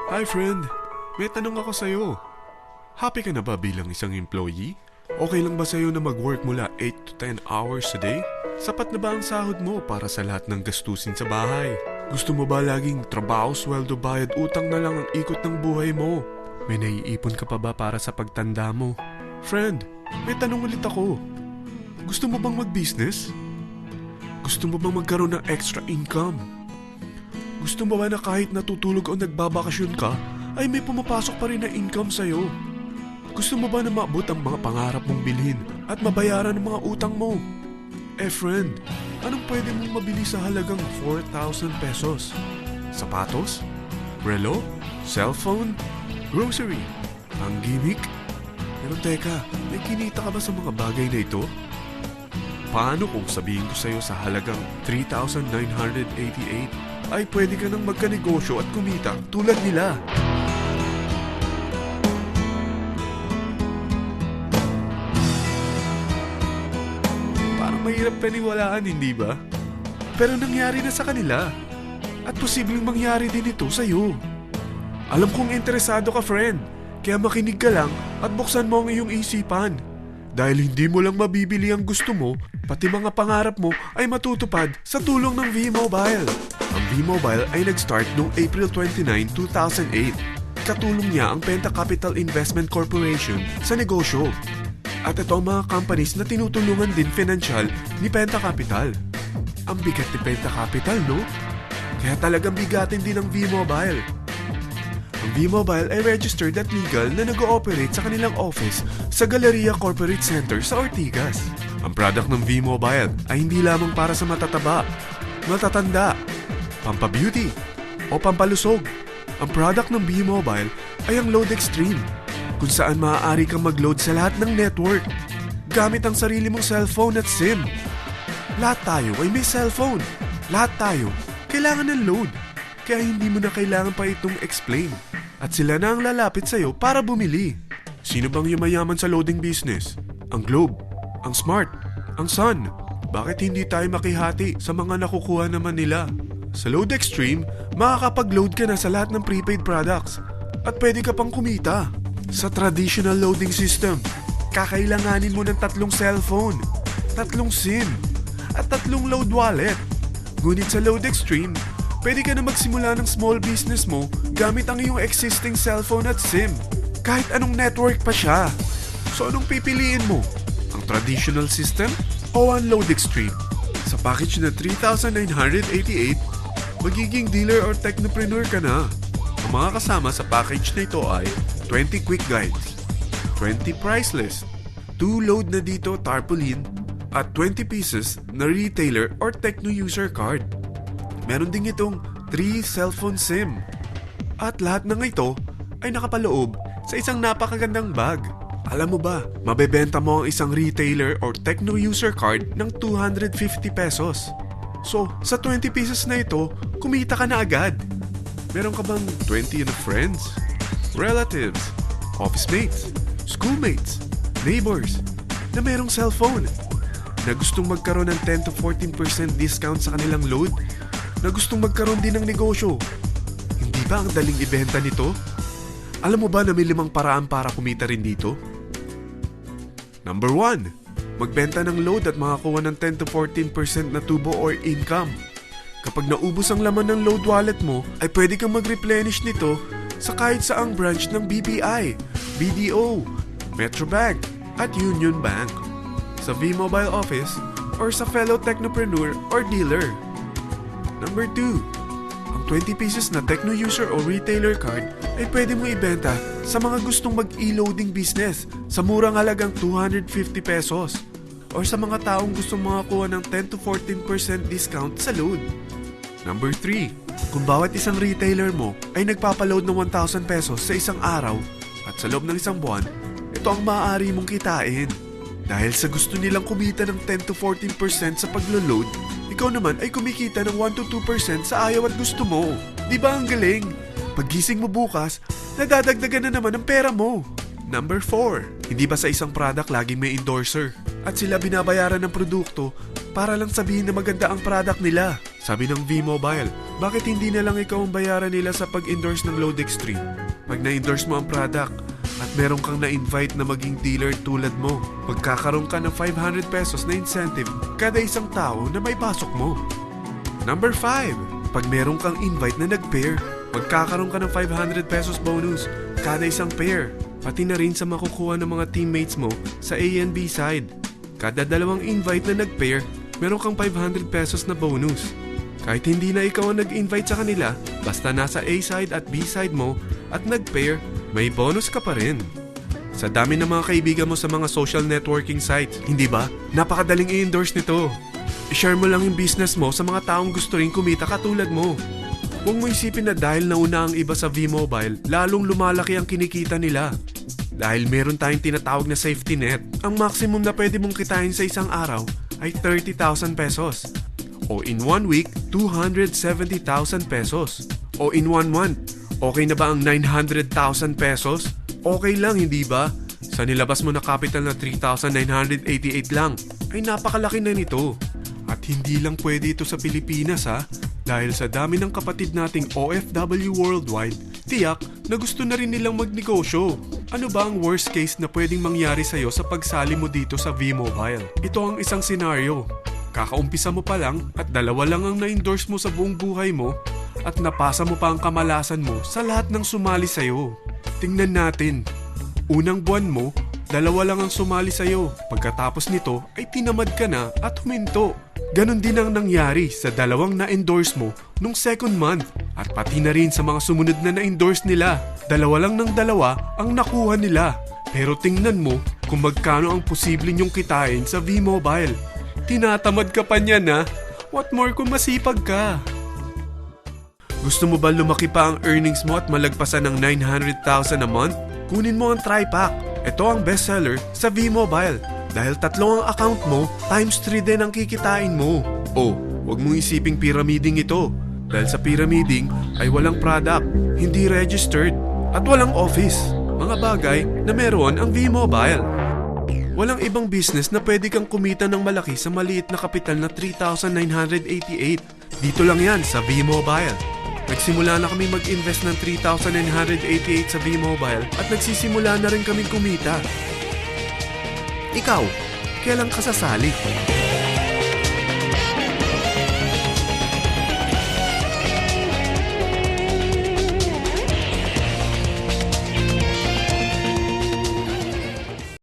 Hi friend, may tanong ako sa'yo. Happy ka na ba bilang isang employee? Okay lang ba sa'yo na mag-work mula 8 to 10 hours a day? Sapat na ba ang sahod mo para sa lahat ng gastusin sa bahay? Gusto mo ba laging trabaho, sweldo, bayad, utang na lang ang ikot ng buhay mo? May naiipon ka pa ba para sa pagtanda mo? Friend, may tanong ulit ako. Gusto mo bang mag-business? Gusto mo bang magkaroon ng extra income? Gusto mo ba na kahit natutulog o nagbabakasyon ka, ay may pumapasok pa rin na income sa'yo? Gusto mo ba na maabot ang mga pangarap mong bilhin at mabayaran ang mga utang mo? Friend, anong pwede mong mabili sa halagang 4,000 pesos? Sapatos? Relo? Cellphone? Grocery? Ang gimmick? Pero teka, may kinita ka ba sa mga bagay na ito? Paano kung sabihin ko sa'yo sa halagang 3,988 ay pwede ka nang magkanegosyo at kumita tulad nila? Parang mahirap paniwalaan, hindi ba? Pero nangyari na sa kanila. At posibleng mangyari din ito sa'yo. Alam kong interesado ka, friend. Kaya makinig ka lang at buksan mo ang iyong isipan. Dahil hindi mo lang mabibili ang gusto mo, pati mga pangarap mo ay matutupad sa tulong ng V-Mobile. Ang V-Mobile ay nag-start noong April 29, 2008. Katulong niya ang Penta Capital Investment Corporation sa negosyo. At ito ang mga companies na tinutulungan din financial ni Penta Capital. Ang bigat ni Penta Capital, no? Kaya talagang bigatin din ang V-Mobile. Ang V-Mobile ay registered at legal na nag-ooperate sa kanilang office sa Galleria Corporate Center sa Ortigas. Ang product ng V-Mobile ay hindi lamang para sa matataba, matatanda, pampabeauty o pampalusog. Ang product ng V-Mobile ay ang Load Extreme, kung saan maaari kang mag-load sa lahat ng network gamit ang sarili mong cellphone at SIM. Lahat tayo ay may cellphone. Lahat tayo kailangan ng load. Kaya hindi mo na kailangan pa itong explain. At sila na ang lalapit sa'yo para bumili. Sino bang yumayaman sa loading business? Ang Globe, ang Smart, ang Sun. Bakit hindi tayo makihati sa mga nakukuha naman nila? Sa Load Extreme, makakapag-load ka na sa lahat ng prepaid products. At pwede ka pang kumita. Sa traditional loading system, kakailanganin mo ng 3 cellphone, 3 SIM, at 3 load wallet. Ngunit sa Load Extreme, pwede ka na magsimula ng small business mo gamit ang iyong existing cellphone at SIM. Kahit anong network pa siya. So anong pipiliin mo? Ang traditional system o ang Load Extreme? Sa package na 3,988, magiging dealer or technopreneur ka na. Ang mga kasama sa package na ito ay 20 quick guides, 20 price list, 2 load na dito tarpaulin, at 20 pieces na retailer or techno user card. Meron din itong 3 cellphone SIM. At lahat ng ito ay nakapaloob sa isang napakagandang bag. Alam mo ba, mabebenta mo ang isang retailer or techno user card ng 250 pesos. So, sa 20 pieces na ito, kumita ka na agad. Meron ka bang 20 na friends, relatives, office mates, schoolmates, neighbors na merong cellphone, na gustong magkaroon ng 10 to 14% discount sa kanilang load, na gustong magkaroon din ng negosyo? Hindi ba ang daling ibenta nito? Alam mo ba na may 5 paraan para kumita rin dito? Number 1, magbenta ng load at makakuha ng 10 to 14% na tubo or income. Kapag naubos ang laman ng load wallet mo, ay pwede kang mag-replenish nito sa kahit saang branch ng BPI, BDO, Metrobank, at Union Bank, sa V-Mobile office, or sa fellow technopreneur or dealer. Number 2, ang 20 pieces na techno user o retailer card ay pwede mo ibenta sa mga gustong mag-e-loading business sa murang halagang 250 pesos, or sa mga taong gustong makakuha ng 10 to 14% discount sa load. Number 3, kung bawat isang retailer mo ay nagpapaload ng 1,000 pesos sa isang araw at sa loob ng isang buwan, ito ang maaari mong kitain. Dahil sa gusto nilang kumita ng 10 to 14% sa paglo-load, ikaw naman ay kumikita ng 1 to 2% sa ayaw at gusto mo. Di ba ang galing? Paggising mo bukas, nadadagdagan na naman ang pera mo. Number 4, hindi ba sa isang product laging may endorser? At sila binabayaran ng produkto para lang sabihin na maganda ang product nila. Sabi ng V-Mobile, bakit hindi na lang ikaw ang bayaran nila sa pag-endorse ng Load Extreme? Pag na-endorse mo ang product at meron kang na-invite na maging dealer tulad mo, magkakaroon ka ng 500 pesos na incentive kada isang tao na may pasok mo. Number 5, pag meron kang invite na nag-pair, magkakaroon ka ng 500 pesos bonus kada isang pair, pati na rin sa makukuha ng mga teammates mo sa A and B side. Kada dalawang invite na nag-pair, meron kang 500 pesos na bonus. Kahit hindi na ikaw ang nag-invite sa kanila, basta nasa A side at B side mo at nag-pair, may bonus ka pa rin. Sa dami ng mga kaibigan mo sa mga social networking sites, hindi ba? Napakadaling i-endorse nito. I-share mo lang yung business mo sa mga taong gusto rin kumita katulad mo. Huwag mo isipin na dahil nauna ang iba sa V-Mobile, lalong lumalaki ang kinikita nila. Dahil meron tayong tinatawag na safety net, ang maximum na pwede mong kitain sa isang araw ay 30,000 pesos. O in 1 week, 270,000 pesos. O in 1 month, okay na ba ang 900,000 pesos? Okay lang, hindi ba? Sa nilabas mo na capital na 3,988 lang, ay napakalaki na nito. At hindi lang pwede ito sa Pilipinas ha, dahil sa dami ng kapatid nating OFW worldwide, tiyak na gusto na rin nilang magnegosyo. Ano ba ang worst case na pwedeng mangyari sa'yo sa pagsali mo dito sa V-Mobile? Ito ang isang senaryo. Kakaumpisa mo pa lang at 2 lang ang na-endorse mo sa buong buhay mo at napasa mo pa ang kamalasan mo sa lahat ng sumali sa'yo. Tingnan natin. Unang buwan mo, 2 lang ang sumali sa'yo. Pagkatapos nito ay tinamad ka na at huminto. Ganon din ang nangyari sa 2 na-endorse mo nung second month at pati na rin sa mga sumunod na na-endorse nila. 2 lang ng 2 ang nakuha nila. Pero tingnan mo kung magkano ang posible nyong kitain sa V-Mobile. Tinatamad ka pa niyan ha? What more kung masipag ka? Gusto mo ba lumaki pa ang earnings mo at malagpasan ng 900,000 a month? Kunin mo ang TriPack. Ito ang bestseller sa V-Mobile. Dahil 3 ang account mo, times 3 din ang kikitain mo. Oh, huwag mong isiping pyramiding ito. Dahil sa pyramiding ay walang product, hindi registered, at walang office. Mga bagay na meron ang V-Mobile. Walang ibang business na pwede kang kumita ng malaki sa maliit na kapital na 3,988. Dito lang yan sa V-Mobile. Nagsimula na kami mag-invest ng 3,988 sa V-Mobile at nagsisimula na rin kami kumita. Ikaw, kailan ka sasali?